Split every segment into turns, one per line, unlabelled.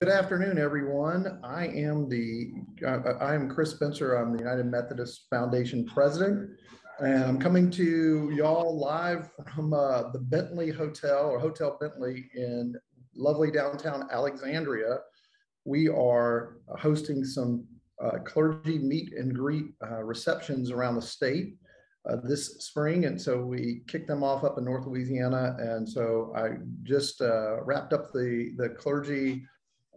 Good afternoon, everyone. I am Chris Spencer. I'm the United Methodist Foundation president, and I'm coming to y'all live from the Bentley Hotel or Hotel Bentley in lovely downtown Alexandria. We are hosting some clergy meet and greet receptions around the state this spring, and so we kicked them off up in North Louisiana. And so I just wrapped up the clergy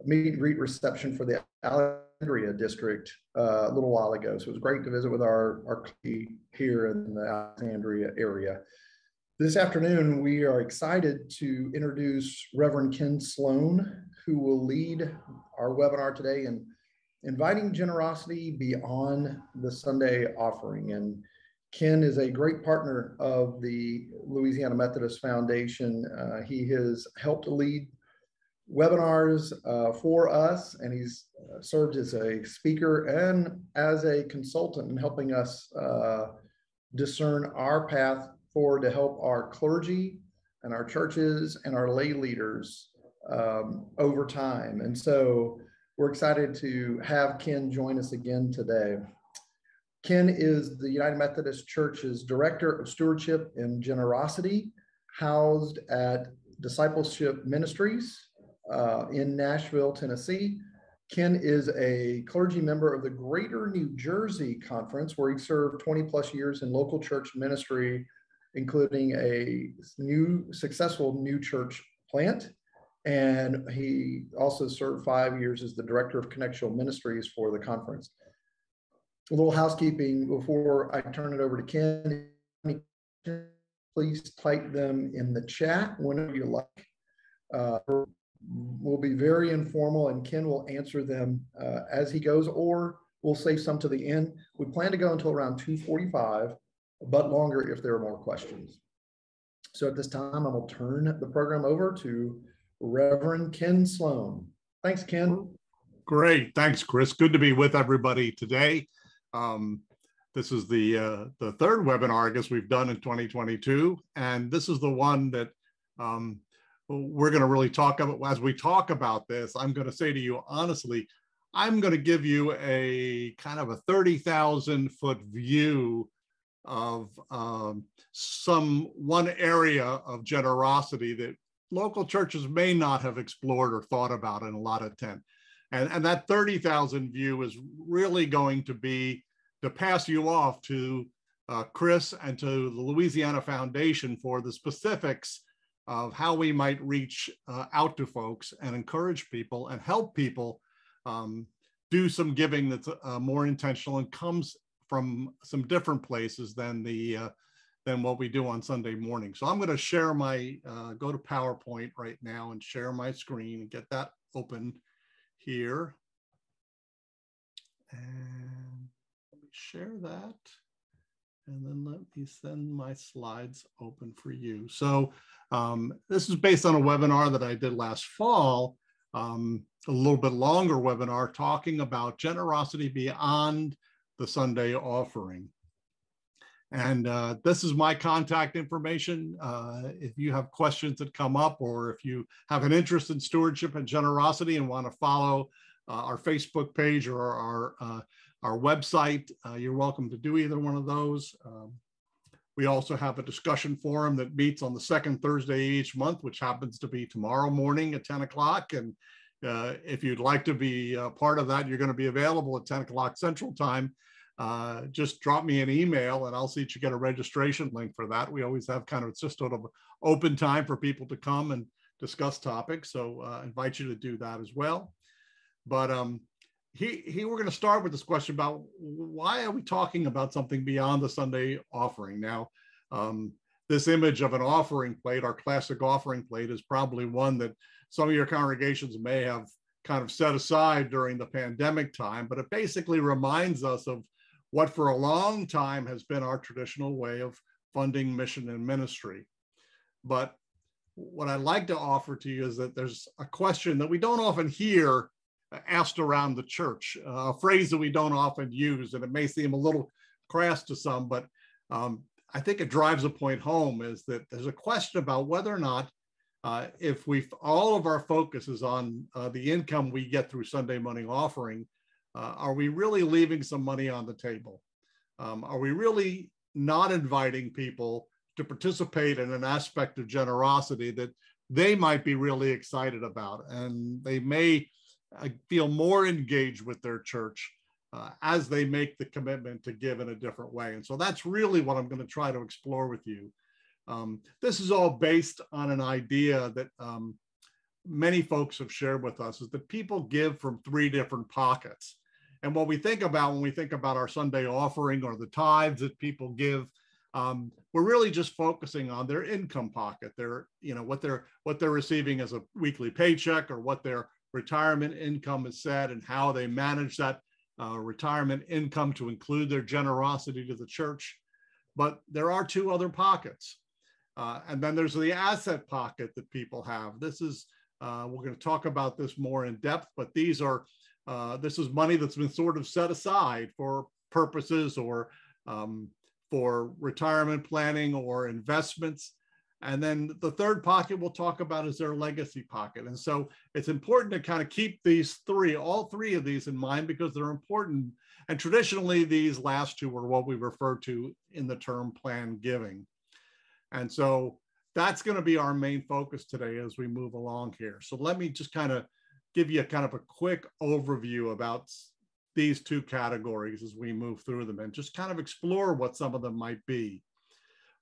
meet and greet reception for the Alexandria district a little while ago. So it was great to visit with our clergy here in the Alexandria area. This afternoon, we are excited to introduce Reverend Ken Sloane, who will lead our webinar today in inviting generosity beyond the Sunday offering. And Ken is a great partner of the Louisiana Methodist Foundation. He has helped lead webinars for us, and he's served as a speaker and as a consultant in helping us discern our path forward to help our clergy and our churches and our lay leaders over time. And so we're excited to have Ken join us again today. Ken is the United Methodist Church's Director of Stewardship and Generosity, housed at Discipleship Ministries in Nashville, Tennessee. Ken is a clergy member of the Greater New Jersey Conference, where he served 20 plus years in local church ministry, including a successful new church plant. And he also served 5 years as the Director of Connectional Ministries for the conference. A little housekeeping before I turn it over to Ken. Please type them in the chat whenever you like. Will be very informal, and Ken will answer them as he goes, or we'll save some to the end. We plan to go until around 2:45, but longer if there are more questions. So at this time, I will turn the program over to Reverend Ken Sloane. Thanks, Ken.
Great. Thanks, Chris. Good to be with everybody today. This is the third webinar I guess we've done in 2022, and this is the one that we're going to really talk about. As we talk about this, I'm going to say to you honestly, I'm going to give you a kind of a 30,000-foot view of one area of generosity that local churches may not have explored or thought about in a lot of tent. And that 30,000 view is really going to be to pass you off to Chris and to the Louisiana Foundation for the specifics of how we might reach out to folks and encourage people and help people do some giving that's more intentional and comes from some different places than what we do on Sunday morning. So I'm going to share my go to PowerPoint right now and share my screen and get that open here. And let me share that. And then let me send my slides open for you. So this is based on a webinar that I did last fall, a little bit longer webinar talking about generosity beyond the Sunday offering. And this is my contact information. If you have questions that come up, or if you have an interest in stewardship and generosity and want to follow our Facebook page or our website, you're welcome to do either one of those. We also have a discussion forum that meets on the second Thursday each month, which happens to be tomorrow morning at 10 o'clock. And if you'd like to be part of that, you're going to be available at 10 o'clock Central Time. Just drop me an email and I'll see that you get a registration link for that. We always have it's just sort of open time for people to come and discuss topics. So I invite you to do that as well. But we're going to start with this question about why are we talking about something beyond the Sunday offering? Now, this image of an offering plate, our classic offering plate, is probably one that some of your congregations may have kind of set aside during the pandemic time, but it basically reminds us of what for a long time has been our traditional way of funding mission and ministry. But what I'd like to offer to you is that there's a question that we don't often hear asked around the church, a phrase that we don't often use, and it may seem a little crass to some, but I think it drives a point home, is that there's a question about whether or not if all of our focus is on the income we get through Sunday morning offering, are we really leaving some money on the table? Are we really not inviting people to participate in an aspect of generosity that they might be really excited about, and they may feel more engaged with their church as they make the commitment to give in a different way? And so that's really what I'm going to try to explore with you. This is all based on an idea that many folks have shared with us, is that people give from 3 different pockets. And what we think about when we think about our Sunday offering or the tithes that people give, we're really just focusing on their income pocket, their, what they're receiving as a weekly paycheck, or what their retirement income is set, and how they manage that retirement income to include their generosity to the church. But there are 2 other pockets. And then there's the asset pocket that people have. This is, we're going to talk about this more in depth, but this is money that's been sort of set aside for purposes, or for retirement planning or investments. And then the third pocket we'll talk about is their legacy pocket. And so it's important to kind of keep all three of these in mind, because they're important. And traditionally, these last 2 are what we refer to in the term planned giving. And so that's going to be our main focus today as we move along here. So let me just kind of give you a quick overview about these 2 categories as we move through them, and just kind of explore what some of them might be.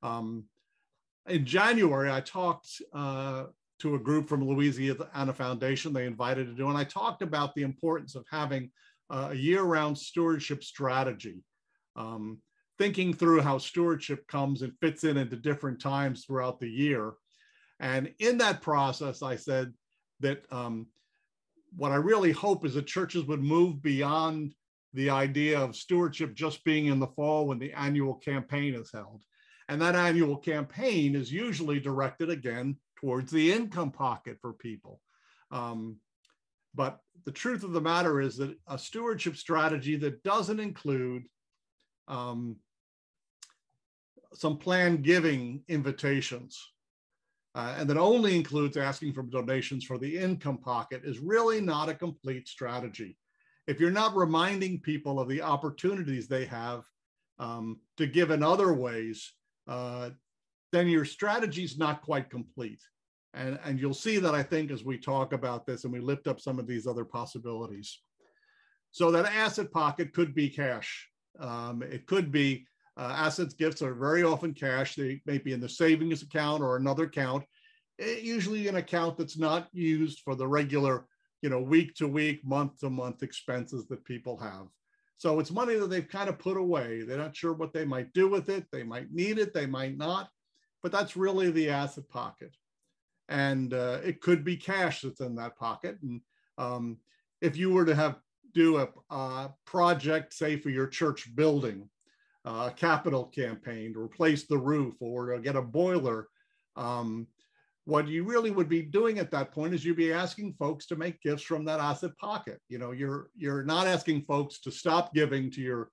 In January, I talked to a group from Louisiana Foundation. They invited to do, and I talked about the importance of having a year-round stewardship strategy, thinking through how stewardship comes and fits into different times throughout the year. And in that process, I said that what I really hope is that churches would move beyond the idea of stewardship just being in the fall when the annual campaign is held. And that annual campaign is usually directed again towards the income pocket for people. But the truth of the matter is that a stewardship strategy that doesn't include some planned giving invitations, and that only includes asking for donations for the income pocket, is really not a complete strategy. If you're not reminding people of the opportunities they have to give in other ways, then your strategy is not quite complete. And you'll see that, I think, as we talk about this and we lift up some of these other possibilities. So that asset pocket could be cash. It could be assets, gifts are very often cash. They may be in the savings account or another account, usually an account that's not used for the regular, week to week, month to month expenses that people have. So it's money that they've kind of put away. They're not sure what they might do with it. They might need it, they might not, but that's really the asset pocket. And it could be cash that's in that pocket. And if you were to do a project, say for your church building, a capital campaign to replace the roof or to get a boiler, what you really would be doing at that point is you'd be asking folks to make gifts from that asset pocket. You're not asking folks to stop giving to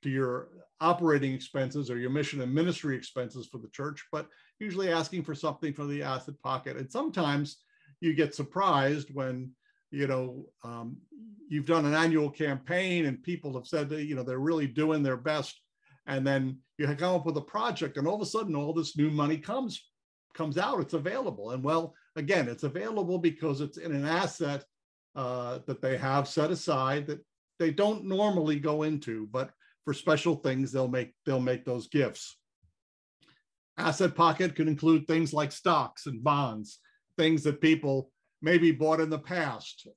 your operating expenses or your mission and ministry expenses for the church, but usually asking for something from the asset pocket. And sometimes you get surprised when you've done an annual campaign and people have said that they're really doing their best, and then you come up with a project and all of a sudden all this new money comes out, it's available. And well, again, it's available because it's in an asset that they have set aside that they don't normally go into, but for special things, they'll make those gifts. Asset pocket can include things like stocks and bonds, things that people maybe bought in the past,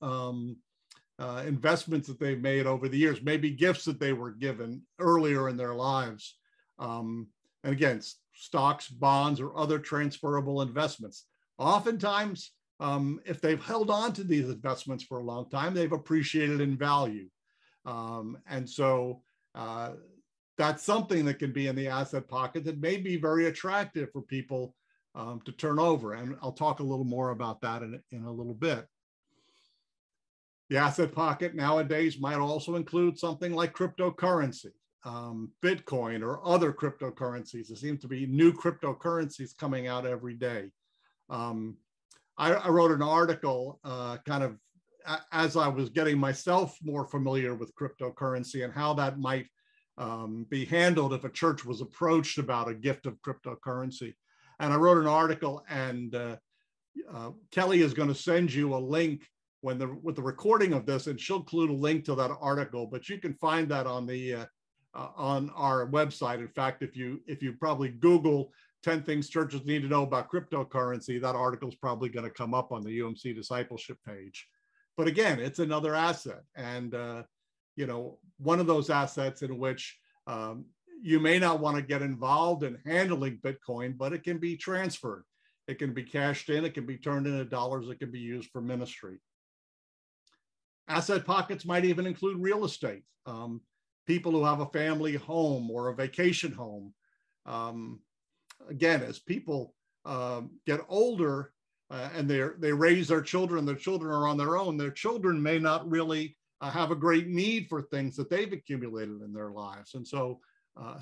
investments that they've made over the years, maybe gifts that they were given earlier in their lives. And again, stocks, bonds, or other transferable investments. Oftentimes, if they've held on to these investments for a long time, they've appreciated in value. And so that's something that can be in the asset pocket that may be very attractive for people to turn over. And I'll talk a little more about that in a little bit. The asset pocket nowadays might also include something like cryptocurrency, Bitcoin, or other cryptocurrencies. There seem to be new cryptocurrencies coming out every day. I wrote an article kind of as I was getting myself more familiar with cryptocurrency and how that might be handled if a church was approached about a gift of cryptocurrency. And I wrote an article, and Kelly is going to send you a link with the recording of this, and she'll include a link to that article. But you can find that on the on our website. In fact, if you probably Google 10 things churches need to know about cryptocurrency, that article is probably going to come up on the UMC discipleship page. But again, it's another asset, and you know, one of those assets in which you may not want to get involved in handling Bitcoin, but it can be transferred. It can be cashed in, it can be turned into dollars, it can be used for ministry. Asset pockets might even include real estate. People who have a family home or a vacation home. Again, as people get older and they raise their children are on their own, their children may not really have a great need for things that they've accumulated in their lives. And so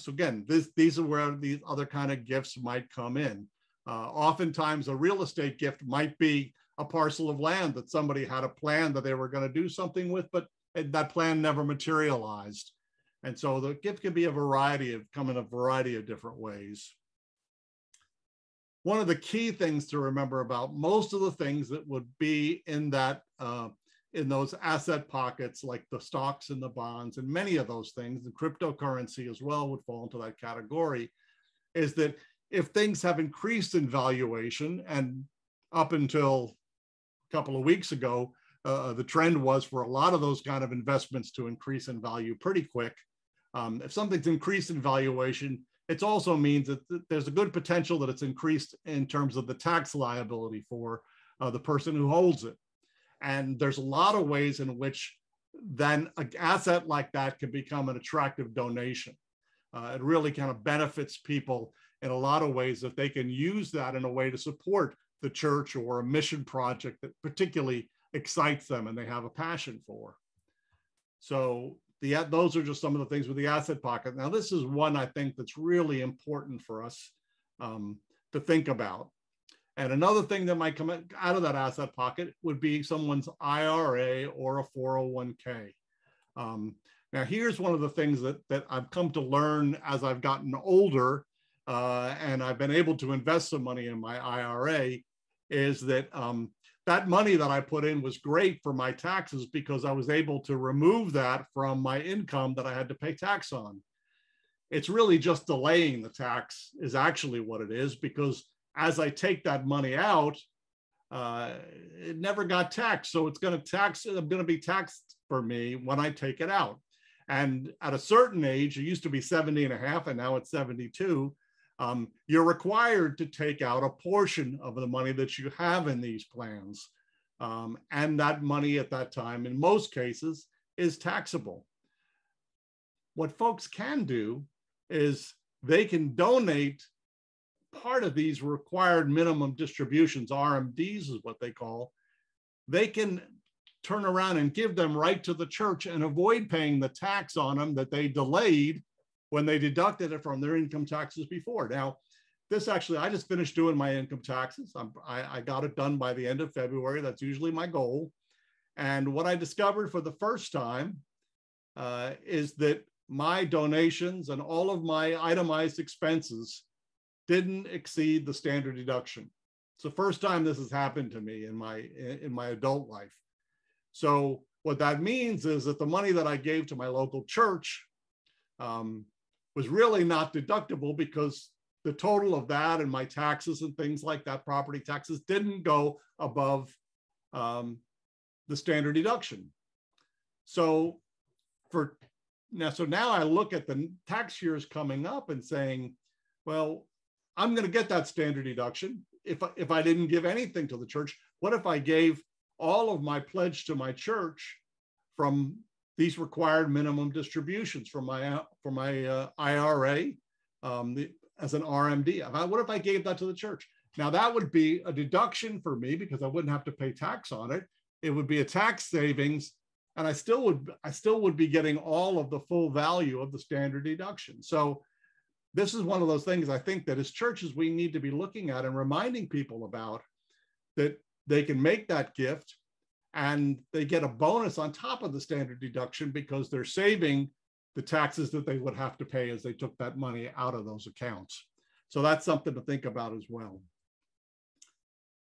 again, these are where these other kind of gifts might come in. Oftentimes a real estate gift might be a parcel of land that somebody had a plan that they were going to do something with, but that plan never materialized. And so the gift can be come in a variety of different ways. One of the key things to remember about most of the things that would be in that in those asset pockets, like the stocks and the bonds and many of those things, the cryptocurrency as well would fall into that category, is that if things have increased in valuation, and up until a couple of weeks ago, the trend was for a lot of those kind of investments to increase in value pretty quick. If something's increased in valuation, it also means that there's a good potential that it's increased in terms of the tax liability for the person who holds it. And there's a lot of ways in which then an asset like that can become an attractive donation. It really kind of benefits people in a lot of ways if they can use that in a way to support the church or a mission project that particularly excites them and they have a passion for. So those are just some of the things with the asset pocket. Now, this is one I think that's really important for us to think about. And another thing that might come out of that asset pocket would be someone's IRA or a 401k. Now, here's one of the things that I've come to learn as I've gotten older and I've been able to invest some money in my IRA, is that that money that I put in was great for my taxes because I was able to remove that from my income that I had to pay tax on. It's really just delaying the tax is actually what it is, because as I take that money out, it never got taxed. So it's going to be taxed for me when I take it out. And at a certain age, it used to be 70 and a half, and now it's 72. You're required to take out a portion of the money that you have in these plans. And that money at that time, in most cases, is taxable. What folks can do is they can donate part of these required minimum distributions, RMDs is what they call. They can turn around and give them right to the church and avoid paying the tax on them that they delayed when they deducted it from their income taxes before. Now, this actually, I just finished doing my income taxes. I got it done by the end of February. That's usually my goal. And what I discovered for the first time is that my donations and all of my itemized expenses didn't exceed the standard deduction. It's the first time this has happened to me in my adult life. So what that means is that the money that I gave to my local church was really not deductible, because the total of that and my taxes and things like that, property taxes, didn't go above the standard deduction. So now I look at the tax years coming up and saying, well, I'm going to get that standard deduction if I didn't give anything to the church. What if I gave all of my pledge to my church from these required minimum distributions from my IRA as an RMD? What if I gave that to the church? Now that would be a deduction for me because I wouldn't have to pay tax on it. It would be a tax savings, and I still would be getting all of the full value of the standard deduction. So this is one of those things I think that as churches we need to be looking at and reminding people about, that they can make that gift and they get a bonus on top of the standard deduction because they're saving the taxes that they would have to pay as they took that money out of those accounts. So that's something to think about as well.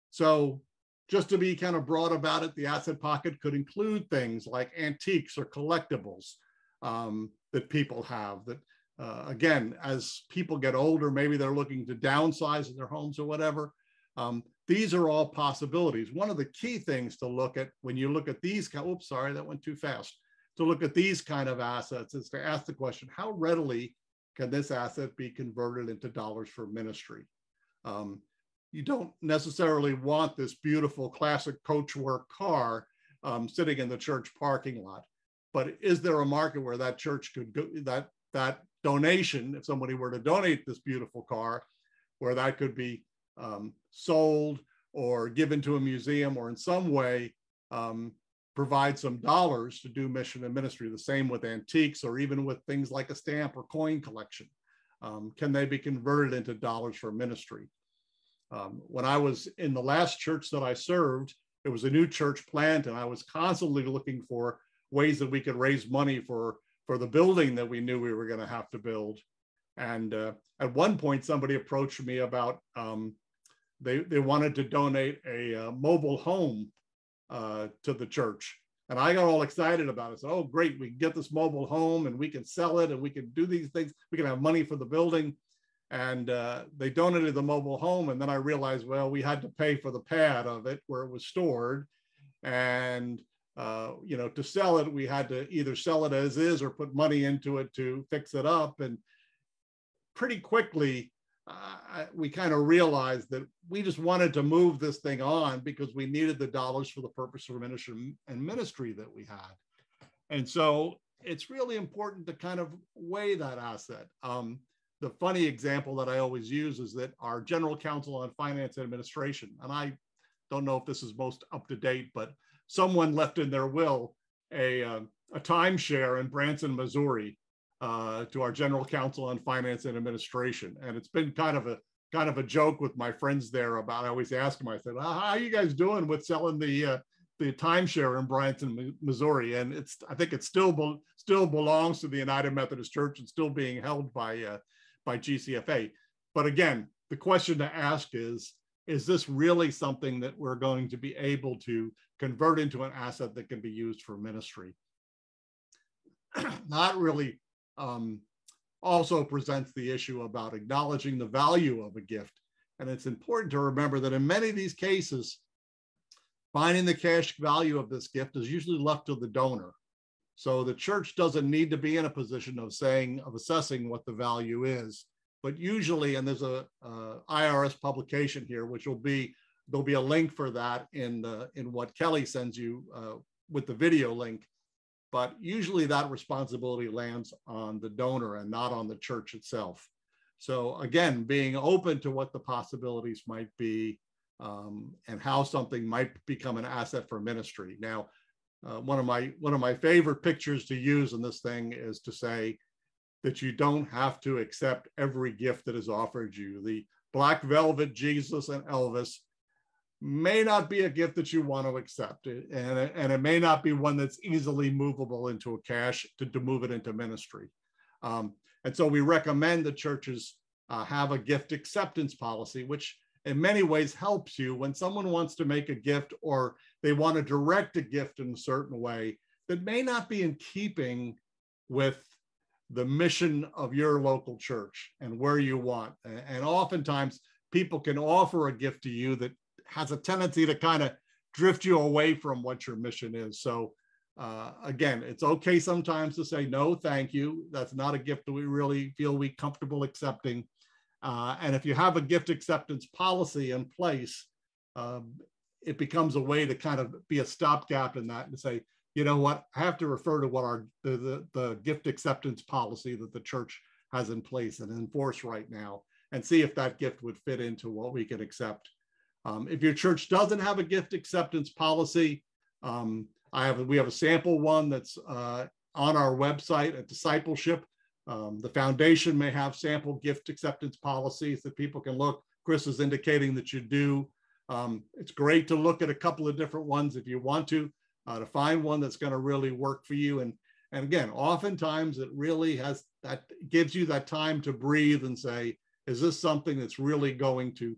So just to be kind of broad about it, the asset pocket could include things like antiques or collectibles that people have that, again, as people get older, maybe they're looking to downsize in their homes or whatever. These are all possibilities. One of the key things to look at when you look at these, oops, sorry, that went too fast. To look at these kind of assets is to ask the question, how readily can this asset be converted into dollars for ministry? You don't necessarily want this beautiful classic coachwork car sitting in the church parking lot, but is there a market where that church could go, that donation, if somebody were to donate this beautiful car, where that could be sold or given to a museum or in some way provide some dollars to do mission and ministry? The same with antiques or even with things like a stamp or coin collection. Can they be converted into dollars for ministry? When I was in the last church that I served, it was a new church plant, and I was constantly looking for ways that we could raise money for the building that we knew we were going to have to build. And at one point, somebody approached me about they wanted to donate a mobile home to the church. And I got all excited about it. So, oh, great, we can get this mobile home and we can sell it and we can do these things. We can have money for the building. And they donated the mobile home. And then I realized, well, we had to pay for the pad of it where it was stored. And, you know, to sell it, we had to either sell it as is or put money into it to fix it up. And pretty quickly, we kind of realized that we just wanted to move this thing on because we needed the dollars for the purpose of ministry and ministry that we had. And so it's really important to kind of weigh that asset. The funny example that I always use is that our general counsel on finance and administration, and I don't know if this is most up to date, but someone left in their will a timeshare in Branson, Missouri, to our general counsel on finance and administration. And it's been kind of a joke with my friends there about, I always ask them, I said, how are you guys doing with selling the timeshare in Branson, Missouri? And I think it still belongs to the United Methodist Church and still being held by GCFA. But again, the question to ask is this really something that we're going to be able to convert into an asset that can be used for ministry? Not really. Also presents the issue about acknowledging the value of a gift. And it's important to remember that in many of these cases, finding the cash value of this gift is usually left to the donor. So the church doesn't need to be in a position of assessing what the value is. But usually, and there's a IRS publication here, which there'll be a link for that in what Kelly sends you with the video link. But usually that responsibility lands on the donor and not on the church itself. So again, being open to what the possibilities might be and how something might become an asset for ministry. Now, one of my favorite pictures to use in this thing is to say that you don't have to accept every gift that is offered you. The black velvet Jesus and Elvis may not be a gift that you want to accept, and it may not be one that's easily movable into a cash to move it into ministry. And so we recommend that churches have a gift acceptance policy, which in many ways helps you when someone wants to make a gift or they want to direct a gift in a certain way that may not be in keeping with the mission of your local church and where you want. And oftentimes people can offer a gift to you that has a tendency to kind of drift you away from what your mission is. So again, it's okay sometimes to say, no, thank you. That's not a gift that we really feel comfortable accepting. And if you have a gift acceptance policy in place, it becomes a way to kind of be a stopgap in that and say, you know what, I have to refer to what the gift acceptance policy that the church has in place and enforce right now and see if that gift would fit into what we can accept. If your church doesn't have a gift acceptance policy, we have a sample one that's on our website at Discipleship. The foundation may have sample gift acceptance policies that people can look. Chris is indicating that you do. It's great to look at a couple of different ones if you want to find one that's going to really work for you. And again, oftentimes it really gives you that time to breathe and say, is this something that's really going to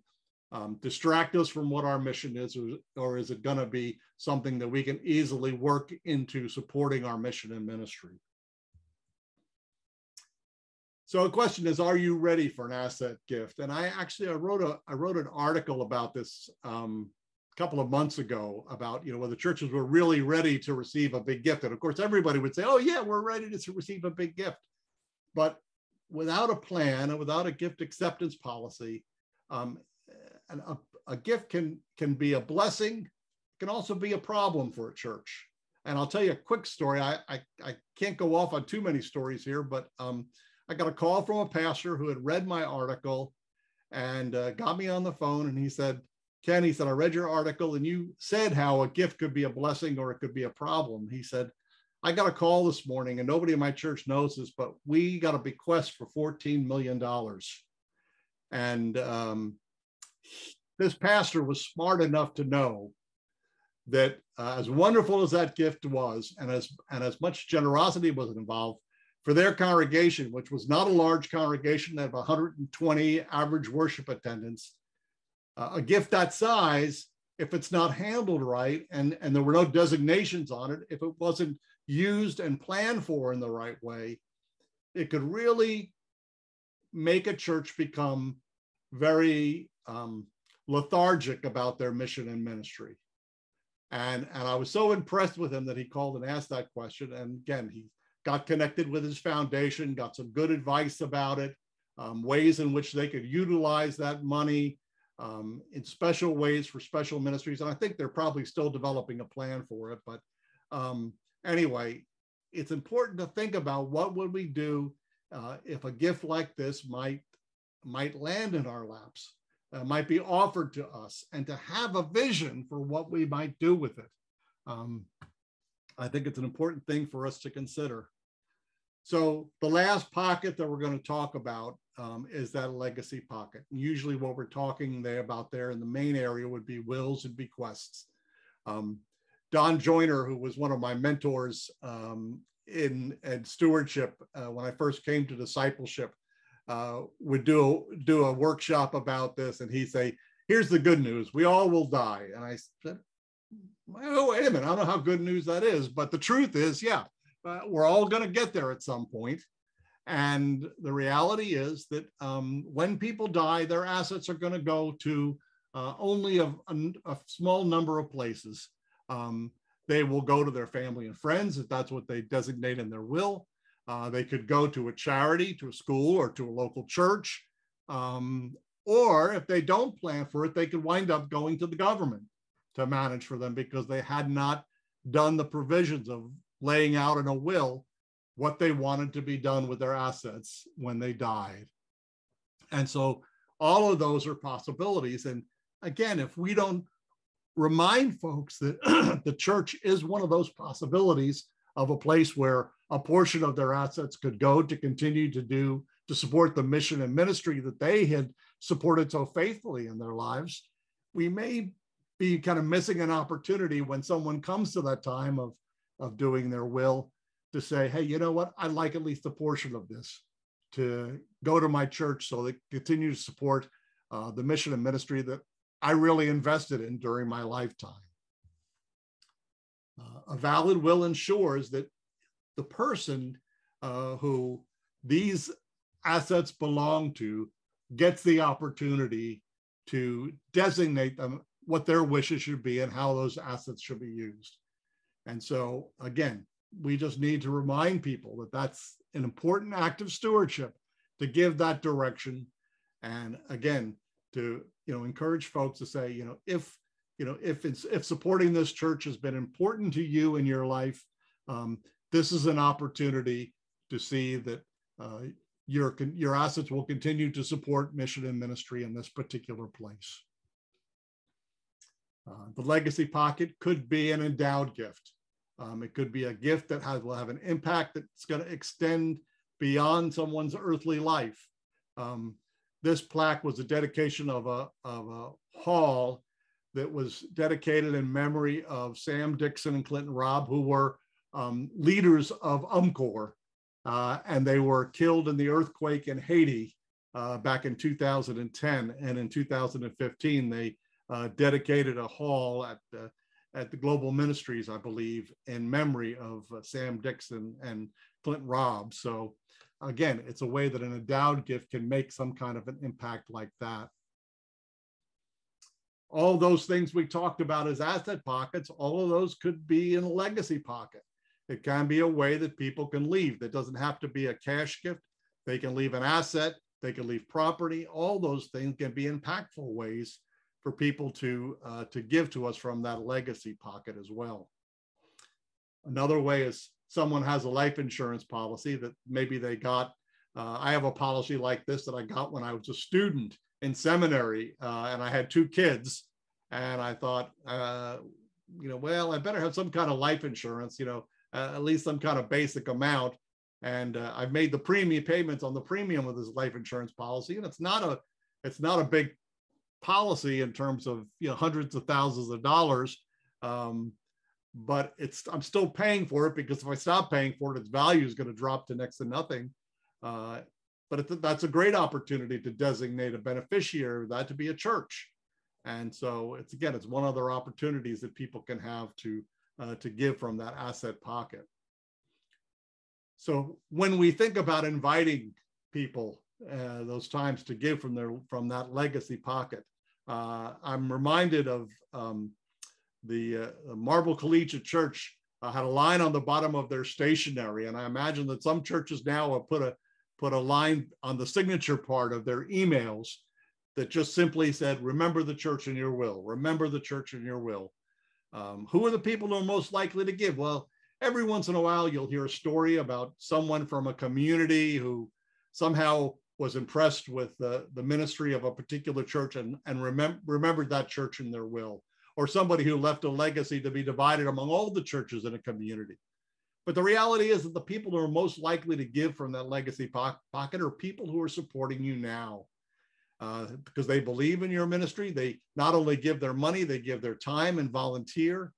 distract us from what our mission is, or is it going to be something that we can easily work into supporting our mission and ministry? So the question is, are you ready for an asset gift? And I wrote an article about this a couple of months ago about, whether churches were really ready to receive a big gift. And of course, everybody would say, oh yeah, we're ready to receive a big gift. But without a plan and without a gift acceptance policy, a gift can be a blessing, can also be a problem for a church. And I'll tell you a quick story. I can't go off on too many stories here, but I got a call from a pastor who had read my article and got me on the phone. And he said, Ken, he said, I read your article and you said how a gift could be a blessing or it could be a problem. He said, I got a call this morning and nobody in my church knows this, but we got a bequest for $14 million. And this pastor was smart enough to know that as wonderful as that gift was, and as much generosity was involved for their congregation, which was not a large congregation, that had 120 average worship attendants, a gift that size, if it's not handled right, and there were no designations on it, if it wasn't used and planned for in the right way, it could really make a church become very lethargic about their mission and ministry. And I was so impressed with him that he called and asked that question. And again, he got connected with his foundation, got some good advice about it, ways in which they could utilize that money in special ways for special ministries. And I think they're probably still developing a plan for it. But anyway, it's important to think about what would we do if a gift like this might land in our laps, might be offered to us, and to have a vision for what we might do with it. I think it's an important thing for us to consider. So the last pocket that we're going to talk about is that legacy pocket. And usually what we're talking about there in the main area would be wills and bequests. Don Joyner, who was one of my mentors in stewardship when I first came to discipleship, would do a workshop about this, and he'd say, here's the good news, we all will die. And I said, oh, wait a minute, I don't know how good news that is, but the truth is, yeah, we're all going to get there at some point. And the reality is that when people die, their assets are going to go to only a small number of places. They will go to their family and friends, if that's what they designate in their will. They could go to a charity, to a school, or to a local church. Or if they don't plan for it, they could wind up going to the government to manage for them because they had not done the provisions of laying out in a will what they wanted to be done with their assets when they died. And so all of those are possibilities. And again, if we don't remind folks that the church is one of those possibilities of a place where a portion of their assets could go to continue to support the mission and ministry that they had supported so faithfully in their lives, we may be kind of missing an opportunity when someone comes to that time of doing their will to say, hey, you know what, I'd like at least a portion of this to go to my church so they continue to support the mission and ministry that I really invested in during my lifetime. A valid will ensures that the person who these assets belong to gets the opportunity to designate them, what their wishes should be and how those assets should be used. And so again, we just need to remind people that that's an important act of stewardship, to give that direction. And again, to encourage folks to say, if supporting this church has been important to you in your life, this is an opportunity to see that your assets will continue to support mission and ministry in this particular place. The legacy pocket could be an endowed gift. It could be a gift that will have an impact that's going to extend beyond someone's earthly life. This plaque was a dedication of a hall that was dedicated in memory of Sam Dixon and Clinton Robb, who were leaders of UMCOR, and they were killed in the earthquake in Haiti back in 2010. And in 2015, they dedicated a hall at the Global Ministries, I believe, in memory of Sam Dixon and Clinton Robb. So again, it's a way that an endowed gift can make some kind of an impact like that. All those things we talked about as asset pockets, all of those could be in a legacy pocket. It can be a way that people can leave. That doesn't have to be a cash gift. They can leave an asset, they can leave property. All those things can be impactful ways for people to give to us from that legacy pocket as well. Another way is someone has a life insurance policy that maybe they got. I have a policy like this that I got when I was a student in seminary, and I had 2 kids, and I thought, well, I better have some kind of life insurance, at least some kind of basic amount. And I've made the premium payments on the premium of this life insurance policy, and it's not a big policy in terms of hundreds of thousands of dollars, but I'm still paying for it, because if I stop paying for it, its value is going to drop to next to nothing. But that's a great opportunity to designate a beneficiary of that to be a church. And so it's one of the opportunities that people can have to give from that asset pocket. So when we think about inviting people those times to give from that legacy pocket, I'm reminded of the Marble Collegiate Church had a line on the bottom of their stationery, and I imagine that some churches now have put a line on the signature part of their emails that just simply said, "Remember the church in your will. Remember the church in your will." Who are the people who are most likely to give? Well, every once in a while, you'll hear a story about someone from a community who somehow was impressed with the ministry of a particular church and remembered that church in their will, or somebody who left a legacy to be divided among all the churches in a community. But the reality is that the people who are most likely to give from that legacy pocket are people who are supporting you now, because they believe in your ministry. They not only give their money, they give their time and volunteer.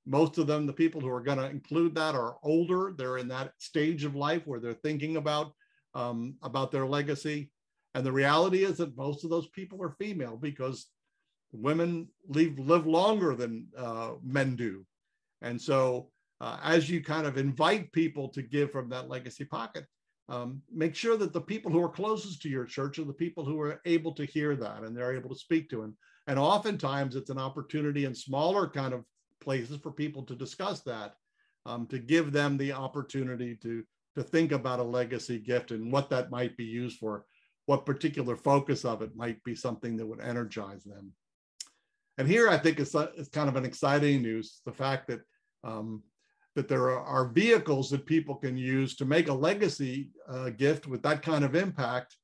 Most of them, the people who are going to include that, are older. They're in that stage of life where they're thinking about their legacy. And the reality is that most of those people are female, because women live longer than men do. And so as you kind of invite people to give from that legacy pocket, make sure that the people who are closest to your church are the people who are able to hear that and they're able to speak to it. And oftentimes it's an opportunity in smaller kind of places for people to discuss that, to give them the opportunity to think about a legacy gift and what that might be used for, what particular focus of it might be something that would energize them. And here I think it's kind of an exciting news, the fact that that there are vehicles that people can use to make a legacy gift with that kind of impact,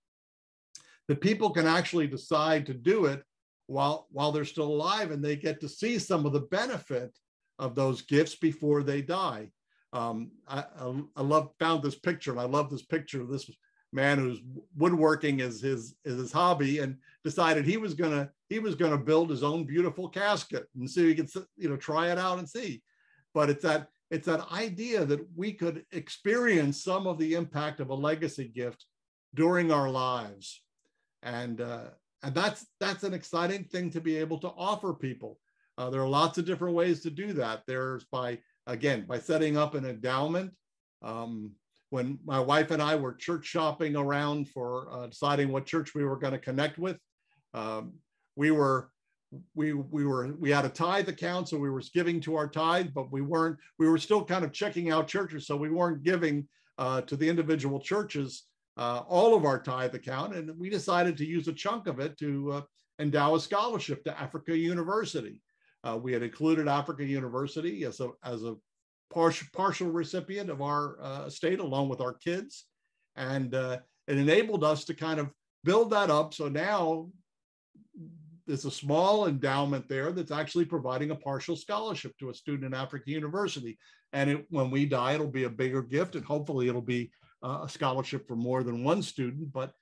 that people can actually decide to do it while they're still alive, and they get to see some of the benefit of those gifts before they die. I found this picture, and I love this picture of this man who's woodworking is his hobby, and decided he was gonna build his own beautiful casket, and so he could try it out and see. But it's that idea that we could experience some of the impact of a legacy gift during our lives, and that's an exciting thing to be able to offer people. There are lots of different ways to do that. There's by setting up an endowment. When my wife and I were church shopping around for deciding what church we were going to connect with, we had a tithe account, so we were giving to our tithe, but we were still kind of checking out churches, so we weren't giving to the individual churches all of our tithe account, and we decided to use a chunk of it to endow a scholarship to Africa University. We had included Africa University as a partial recipient of our estate, along with our kids, and it enabled us to kind of build that up. So now there's a small endowment there that's actually providing a partial scholarship to a student at Africa University. And when we die, it'll be a bigger gift, and hopefully it'll be a scholarship for more than one student. But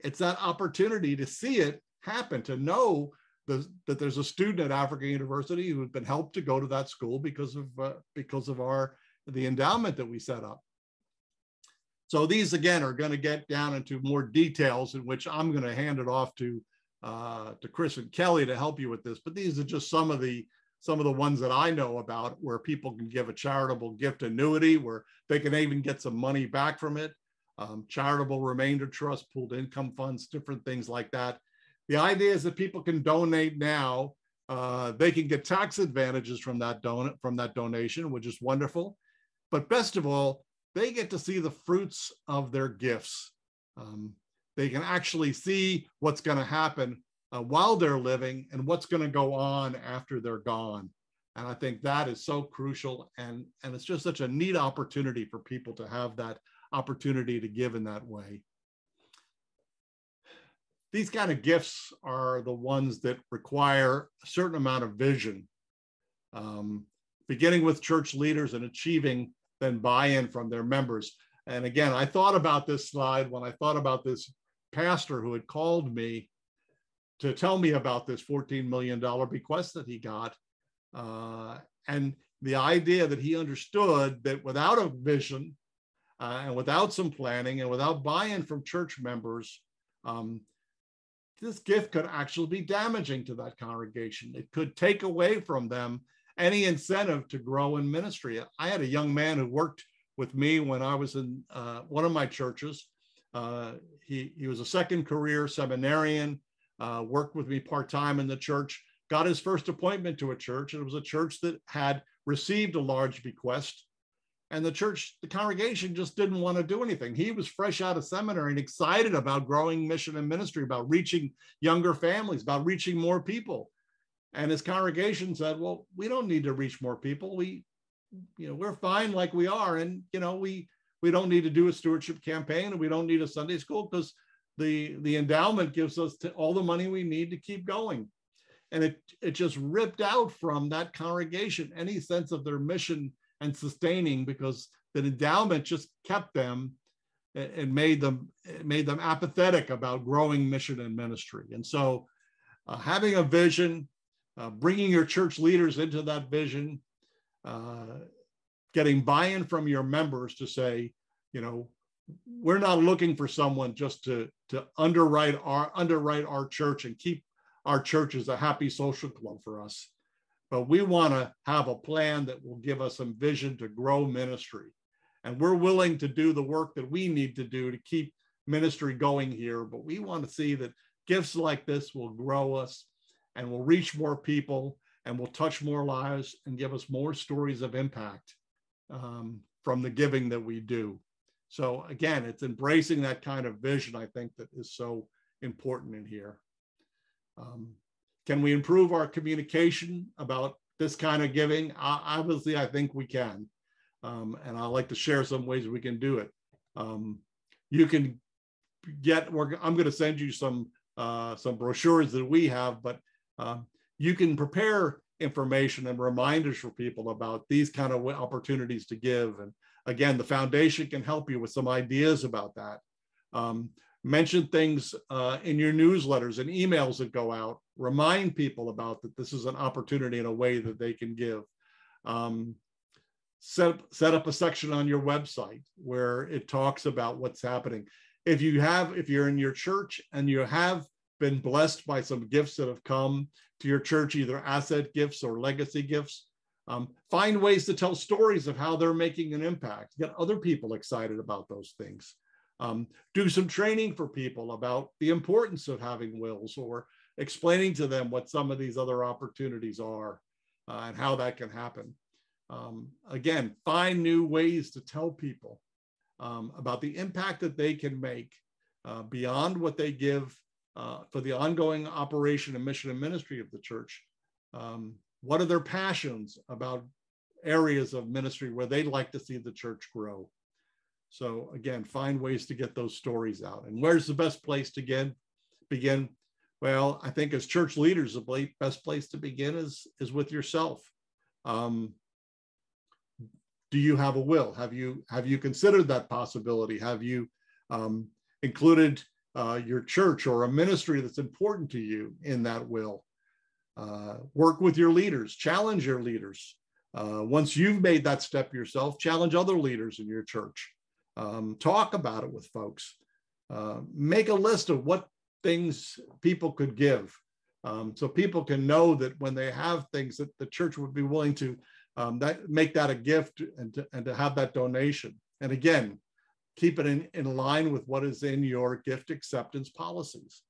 it's that opportunity to see it happen, to know that there's a student at African University who had been helped to go to that school because of the endowment that we set up. So these again are going to get down into more details, in which I'm going to hand it off to Chris and Kelly to help you with this. But these are just some of the ones that I know about, where people can give a charitable gift annuity, where they can even get some money back from it. Charitable remainder trust, pooled income funds, different things like that. The idea is that people can donate now. They can get tax advantages from that donation, which is wonderful. But best of all, they get to see the fruits of their gifts. They can actually see what's going to happen while they're living and what's going to go on after they're gone. And I think that is so crucial. And it's just such a neat opportunity for people to have that opportunity to give in that way. These kind of gifts are the ones that require a certain amount of vision, beginning with church leaders and achieving then buy-in from their members. And again, I thought about this slide when I thought about this pastor who had called me to tell me about this $14 million bequest that he got. And the idea that he understood that without a vision and without some planning and without buy-in from church members, this gift could actually be damaging to that congregation. It could take away from them any incentive to grow in ministry. I had a young man who worked with me when I was in one of my churches. He was a second career seminarian, worked with me part-time in the church, got his first appointment to a church, and it was a church that had received a large bequest. And the congregation just didn't want to do anything. He was fresh out of seminary and excited about growing mission and ministry, about reaching younger families, about reaching more people. And his congregation said, well, we don't need to reach more people. We're fine like we are. And, we don't need to do a stewardship campaign, and we don't need a Sunday school, because the endowment gives us all the money we need to keep going. And it just ripped out from that congregation any sense of their mission and sustaining, because the endowment just kept them and made them apathetic about growing mission and ministry. And so having a vision, bringing your church leaders into that vision, getting buy-in from your members to say, we're not looking for someone just to underwrite our church and keep our church as a happy social club for us. But we want to have a plan that will give us some vision to grow ministry. And we're willing to do the work that we need to do to keep ministry going here. But we want to see that gifts like this will grow us and will reach more people and will touch more lives and give us more stories of impact from the giving that we do. So again, it's embracing that kind of vision, I think, that is so important in here. Can we improve our communication about this kind of giving? Obviously, I think we can. And I'd like to share some ways we can do it. You can I'm going to send you some brochures that we have, but you can prepare information and reminders for people about these kind of opportunities to give. And again, the foundation can help you with some ideas about that. Mention things in your newsletters and emails that go out. Remind people about that this is an opportunity in a way that they can give. Set up a section on your website where it talks about what's happening. If you're in your church and you have been blessed by some gifts that have come to your church, either asset gifts or legacy gifts, find ways to tell stories of how they're making an impact. Get other people excited about those things. Do some training for people about the importance of having wills, or explaining to them what some of these other opportunities are and how that can happen. Again, find new ways to tell people about the impact that they can make beyond what they give for the ongoing operation and mission and ministry of the church. What are their passions about areas of ministry where they'd like to see the church grow? So again, find ways to get those stories out. And where's the best place to begin? Well, I think as church leaders, the best place to begin is with yourself. Do you have a will? Have you considered that possibility? Have you included your church or a ministry that's important to you in that will? Work with your leaders, challenge your leaders. Once you've made that step yourself, challenge other leaders in your church. Talk about it with folks. Make a list of what things people could give, so people can know that when they have things that the church would be willing to make that a gift and to have that donation. And again, keep it in line with what is in your gift acceptance policies.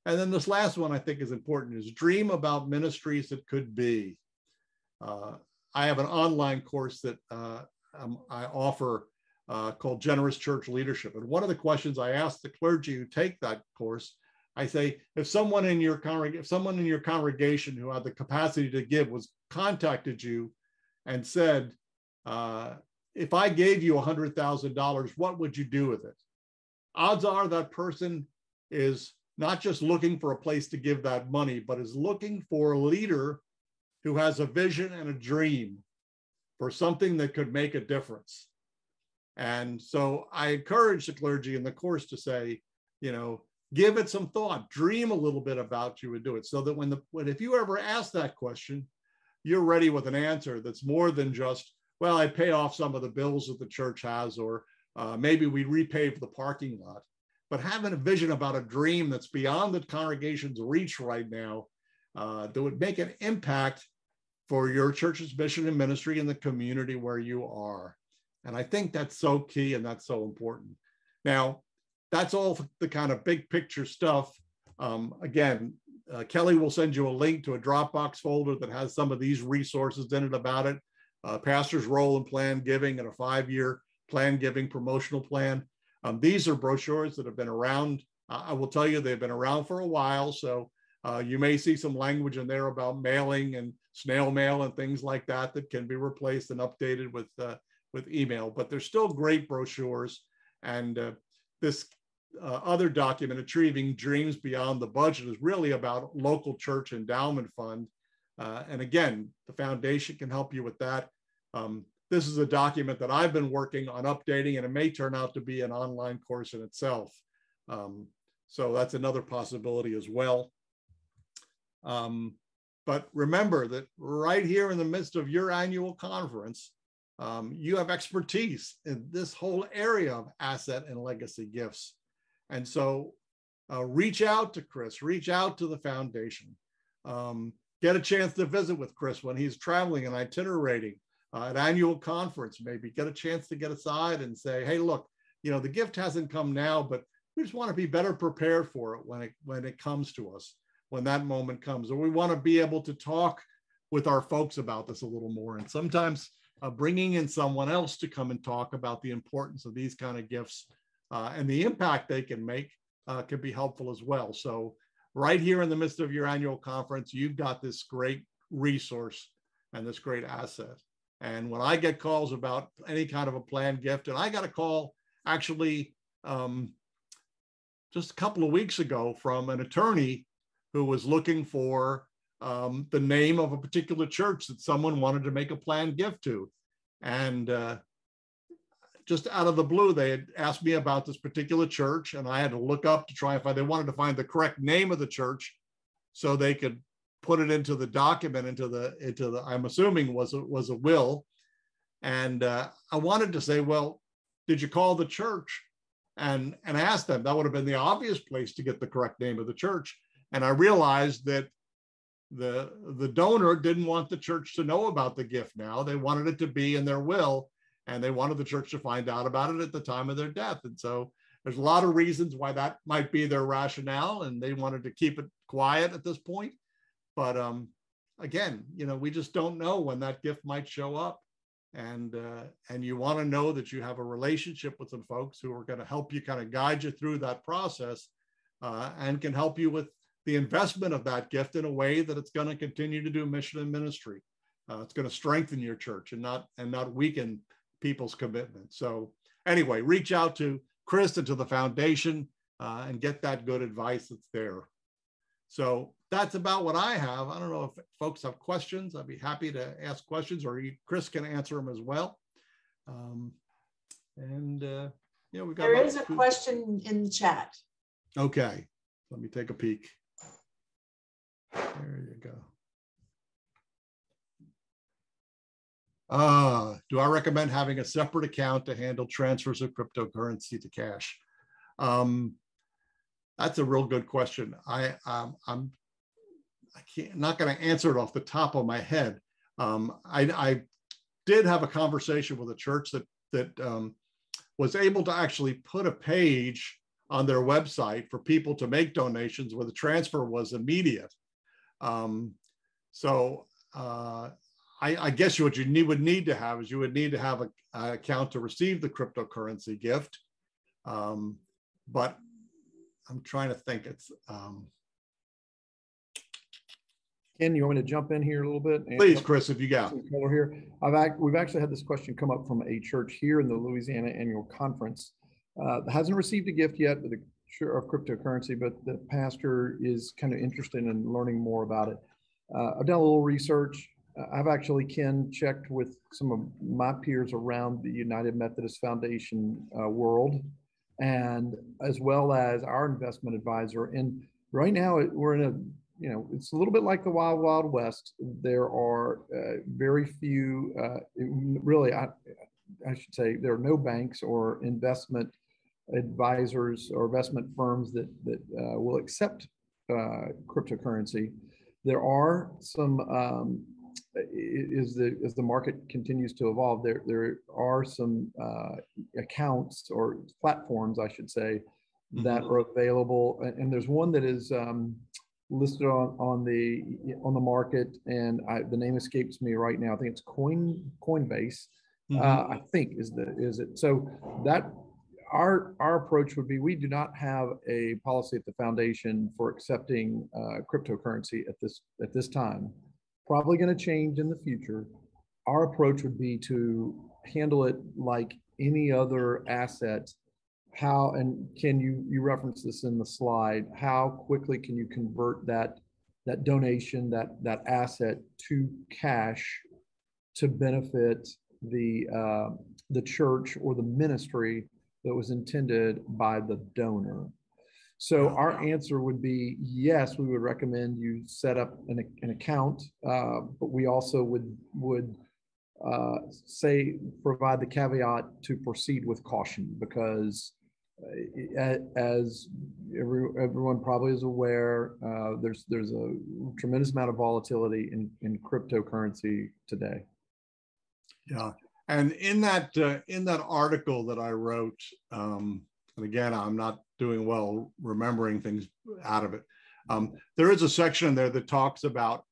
And then this last one I think is important, is dream about ministries that could be. I have an online course that I offer called Generous Church Leadership. And one of the questions I ask the clergy who take that course, I say, if someone in your congregation who had the capacity to give contacted you and said, if I gave you $100,000, what would you do with it? Odds are that person is not just looking for a place to give that money, but is looking for a leader who has a vision and a dream for something that could make a difference. And so I encourage the clergy in the course to say, give it some thought, dream a little bit about you and do it, so that if you ever ask that question, you're ready with an answer that's more than just, well, I pay off some of the bills that the church has, or maybe we repave the parking lot. But having a vision about a dream that's beyond the congregation's reach right now, that would make an impact for your church's mission and ministry in the community where you are. And I think that's so key and that's so important. Now, that's all the kind of big picture stuff. Again, Kelly will send you a link to a Dropbox folder that has some of these resources in it about it. Pastor's Role in Planned Giving and a 5-year planned giving promotional plan. These are brochures that have been around. I will tell you, they've been around for a while. So you may see some language in there about mailing and snail mail and things like that can be replaced and updated with email, but they're still great brochures. And this other document, Achieving Dreams Beyond the Budget, is really about local church endowment fund. And again, the foundation can help you with that. This is a document that I've been working on updating, and it may turn out to be an online course in itself. So that's another possibility as well. But remember that right here in the midst of your annual conference, you have expertise in this whole area of asset and legacy gifts. And so reach out to Chris, reach out to the foundation, get a chance to visit with Chris when he's traveling and itinerating, an annual conference, maybe get a chance to get aside and say, hey, look, the gift hasn't come now, but we just want to be better prepared for it when it comes to us, when that moment comes. Or we want to be able to talk with our folks about this a little more. And sometimes bringing in someone else to come and talk about the importance of these kind of gifts and the impact they can make can be helpful as well. So right here in the midst of your annual conference, you've got this great resource and this great asset. And when I get calls about any kind of a planned gift, and I got a call actually just a couple of weeks ago from an attorney who was looking for the name of a particular church that someone wanted to make a planned gift to. And just out of the blue, they had asked me about this particular church, and I had to look up to try and find, they wanted to find the correct name of the church so they could put it into the document, into the I'm assuming was a will. And I wanted to say, well, did you call the church and ask them? That would have been the obvious place to get the correct name of the church. And I realized that the donor didn't want the church to know about the gift now. They wanted it to be in their will, and they wanted the church to find out about it at the time of their death. And so there's a lot of reasons why that might be their rationale, and they wanted to keep it quiet at this point. But again, we just don't know when that gift might show up. And you want to know that you have a relationship with some folks who are going to help you, kind of guide you through that process, and can help you with the investment of that gift in a way that it's going to continue to do mission and ministry. It's going to strengthen your church and not weaken people's commitment. So anyway, reach out to Chris and to the foundation and get that good advice that's there. So that's about what I have. I don't know if folks have questions. I'd be happy to ask questions, or Chris can answer them as well. We've got
there is a question in the chat.
Okay, let me take a peek. There you go. Do I recommend having a separate account to handle transfers of cryptocurrency to cash? That's a real good question. I'm not going to answer it off the top of my head. I did have a conversation with a church that was able to actually put a page on their website for people to make donations where the transfer was immediate. I guess what you would need to have is you would need to have an account to receive the cryptocurrency gift. But I'm trying to think. It's
Ken, you want me to jump in here a little bit?
Please, Chris, if you got
here. We've actually had this question come up from a church here in the Louisiana Annual Conference. Hasn't received a gift yet of cryptocurrency, but the pastor is kind of interested in learning more about it. I've done a little research. I've actually, Ken, checked with some of my peers around the United Methodist Foundation world, and as well as our investment advisor. And right now we're in a, it's a little bit like the Wild Wild West. There are very few, really, I should say, there are no banks or investment advisors or investment firms that will accept cryptocurrency. There are some, as the market continues to evolve, there are some accounts or platforms, I should say, that are available. And there's one that is listed on the market, and the name escapes me right now. I think it's Coinbase. I think is it. So that our approach would be, we do not have a policy at the foundation for accepting cryptocurrency at this time. Probably going to change in the future. Our approach would be to handle it like any other asset. How, and Ken, you referenced this in the slide, how quickly can you convert that donation, that asset to cash to benefit the church or the ministry that was intended by the donor? So our answer would be, yes, we would recommend you set up an account, but we also would say, provide the caveat to proceed with caution, because as everyone probably is aware, there's a tremendous amount of volatility in cryptocurrency today.
Yeah, and in that article that I wrote, and again, I'm not doing well remembering things out of it. There is a section there that talks about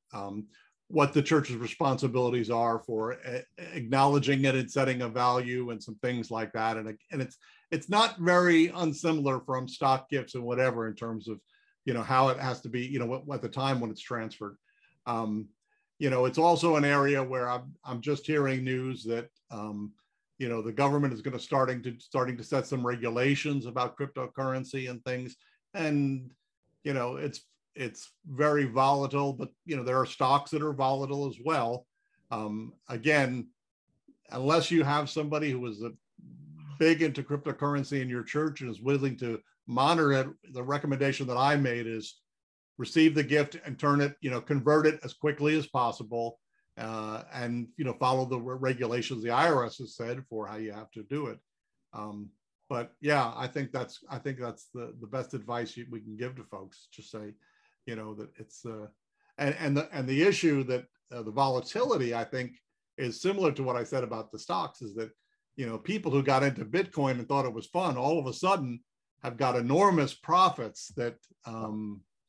what the church's responsibilities are for acknowledging it and setting a value and some things like that. And it's not very unsimilar from stock gifts and whatever in terms of, how it has to be, at the time when it's transferred. It's also an area where I'm just hearing news that, the government is going to starting to set some regulations about cryptocurrency and things. And, it's very volatile, but, there are stocks that are volatile as well. Again, unless you have somebody who is big into cryptocurrency in your church and is willing to monitor it, the recommendation that I made is receive the gift and turn it, convert it as quickly as possible. And follow the regulations the IRS has said for how you have to do it. But yeah, I think that's the best advice we can give to folks. Just say, that it's and the issue that the volatility, I think, is similar to what I said about the stocks, is that people who got into Bitcoin and thought it was fun all of a sudden have got enormous profits that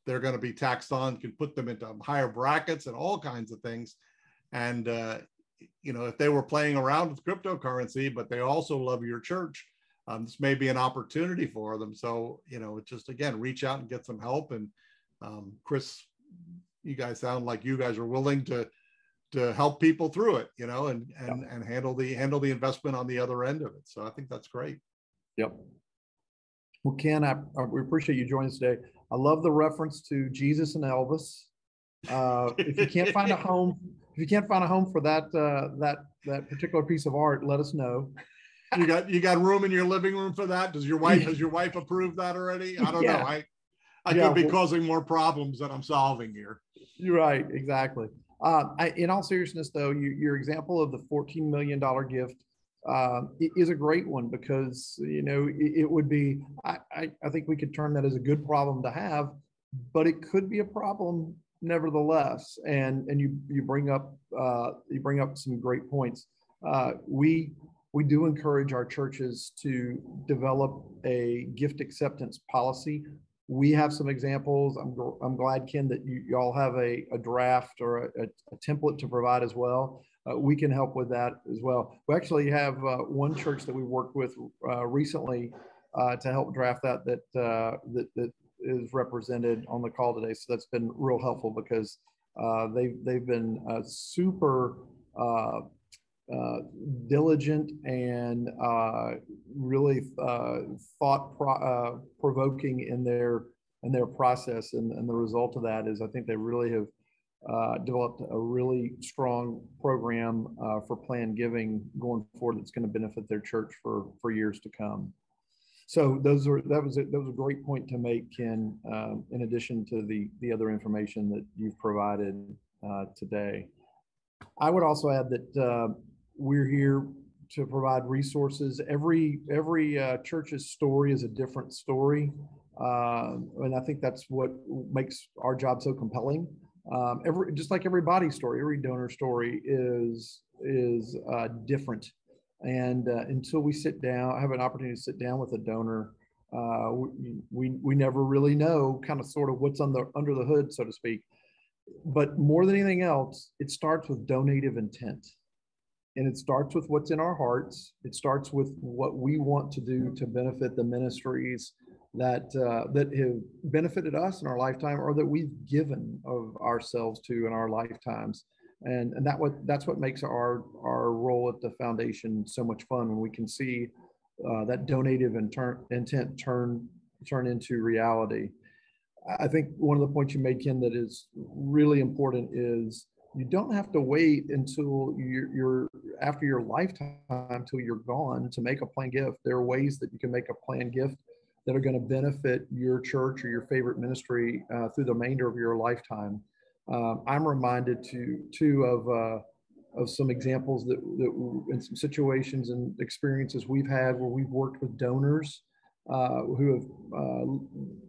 they're going to be taxed on, can put them into higher brackets and all kinds of things. And, if they were playing around with cryptocurrency, but they also love your church, this may be an opportunity for them. So, just, again, reach out and get some help. And Chris, you guys sound like you guys are willing to help people through it, and handle the investment on the other end of it. So I think that's great.
Yep. Well, Ken, we appreciate you joining us today. I love the reference to Jesus and Elvis. If you can't find a home, for that particular piece of art, let us know.
You got room in your living room for that? Has your wife approved that already? I don't know. I could be causing more problems than I'm solving here.
You're right, exactly. In all seriousness, though, your example of the $14 million gift is a great one because, it would be, I think we could term that as a good problem to have, but it could be a problem nevertheless. And you bring up some great points. We do encourage our churches to develop a gift acceptance policy. We have some examples. I'm glad, Ken, that you all have a draft or a template to provide as well. We can help with that as well. We actually have one church that we worked with recently to help draft that is represented on the call today. So that's been real helpful because they've been super diligent and really thought-provoking in their process, and the result of that is I think they really have developed a really strong program for planned giving going forward that's going to benefit their church for years to come. So that was a great point to make, Ken. In addition to the other information that you've provided today, I would also add that we're here to provide resources. Every church's story is a different story, and I think that's what makes our job so compelling. Just like every body story, every donor story is different. And until we sit down, have an opportunity to sit down with a donor, we never really know kind of sort of what's under the hood, so to speak. But more than anything else, it starts with donative intent. And it starts with what's in our hearts. It starts with what we want to do to benefit the ministries that have benefited us in our lifetime, or that we've given of ourselves to in our lifetimes. And that's what makes our role at the foundation so much fun, when we can see that donative intent turn into reality. I think one of the points you made, Ken, that is really important is you don't have to wait until you're after your lifetime, until you're gone, to make a planned gift. There are ways that you can make a planned gift that are going to benefit your church or your favorite ministry through the remainder of your lifetime. I'm reminded too of some examples that in some situations and experiences we've had where we've worked with donors who have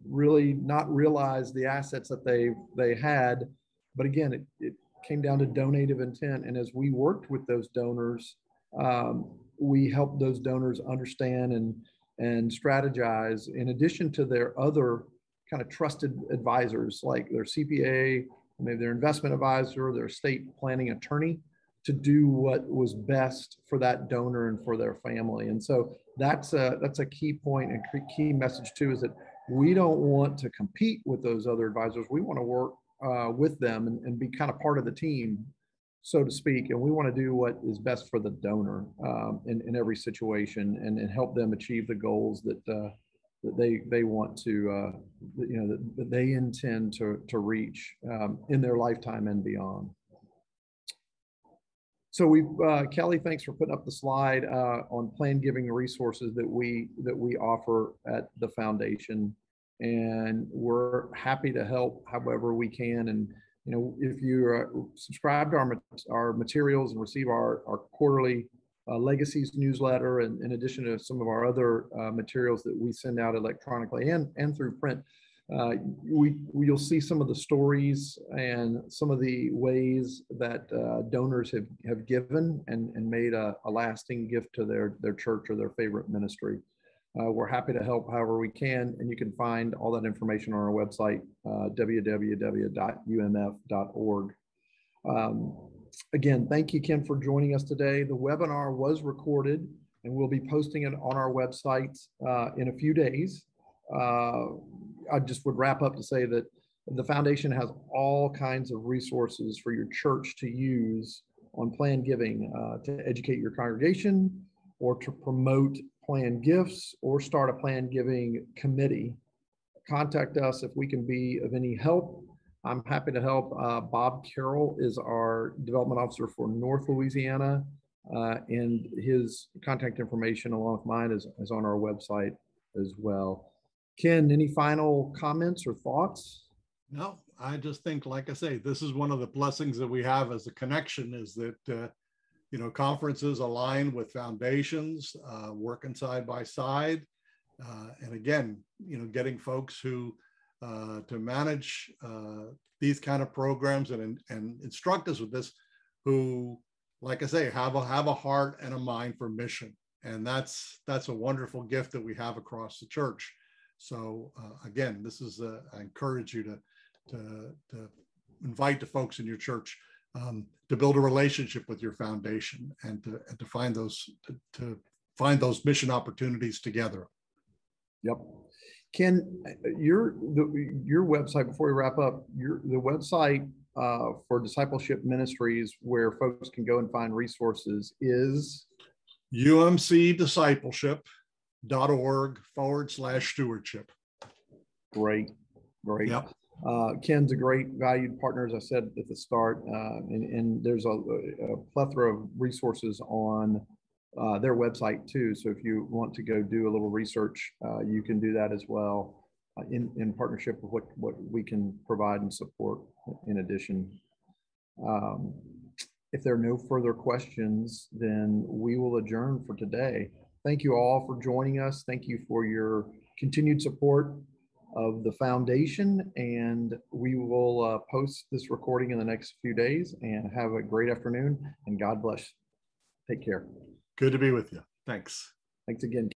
really not realized the assets that they had. But again, it came down to donative intent. And as we worked with those donors, we helped those donors understand and strategize, in addition to their other kind of trusted advisors, like their CPA, maybe their investment advisor, their estate planning attorney, to do what was best for that donor and for their family. And so that's a key point and key message too, is that we don't want to compete with those other advisors. We want to work with them and be kind of part of the team, so to speak. And we want to do what is best for the donor in every situation, and help them achieve the goals that they want to, that they intend to reach in their lifetime and beyond. So Kelly, thanks for putting up the slide on planned giving resources that we offer at the foundation, and we're happy to help however we can. And if you subscribe to our materials and receive our quarterly Legacies newsletter, and in addition to some of our other materials that we send out electronically and through print, you'll see some of the stories and some of the ways that donors have given and made a lasting gift to their church or their favorite ministry. We're happy to help however we can, and you can find all that information on our website, www.umf.org. Again, thank you, Ken, for joining us today. The webinar was recorded, and we'll be posting it on our website in a few days. I just would wrap up to say that the foundation has all kinds of resources for your church to use on planned giving, to educate your congregation, or to promote planned gifts, or start a planned giving committee. Contact us if we can be of any help. I'm happy to help. Bob Carroll is our development officer for North Louisiana, and his contact information along with mine is on our website as well. Ken, any final comments or thoughts?
No, I just think, like I say, this is one of the blessings that we have as a connection, is that, conferences align with foundations, working side by side. And again, getting folks who to manage these kind of programs and instruct us with this, who, like I say, have a heart and a mind for mission. And that's a wonderful gift that we have across the church. So again, this is I encourage you to invite the folks in your church to build a relationship with your foundation and to find those mission opportunities together.
Yep. Ken, your website, before we wrap up, the website for discipleship ministries where folks can go and find resources is umcdiscipleship.org/stewardship. Great.
Yep.
Ken's a great valued partner, as I said at the start, and there's a plethora of resources on their website too. So if you want to go do a little research, you can do that as well in partnership with what we can provide and support in addition. If there are no further questions, then we will adjourn for today. Thank you all for joining us. Thank you for your continued support of the foundation, and we will post this recording in the next few days. And have a great afternoon, and God bless. Take care.
Good to be with you. Thanks.
Thanks again.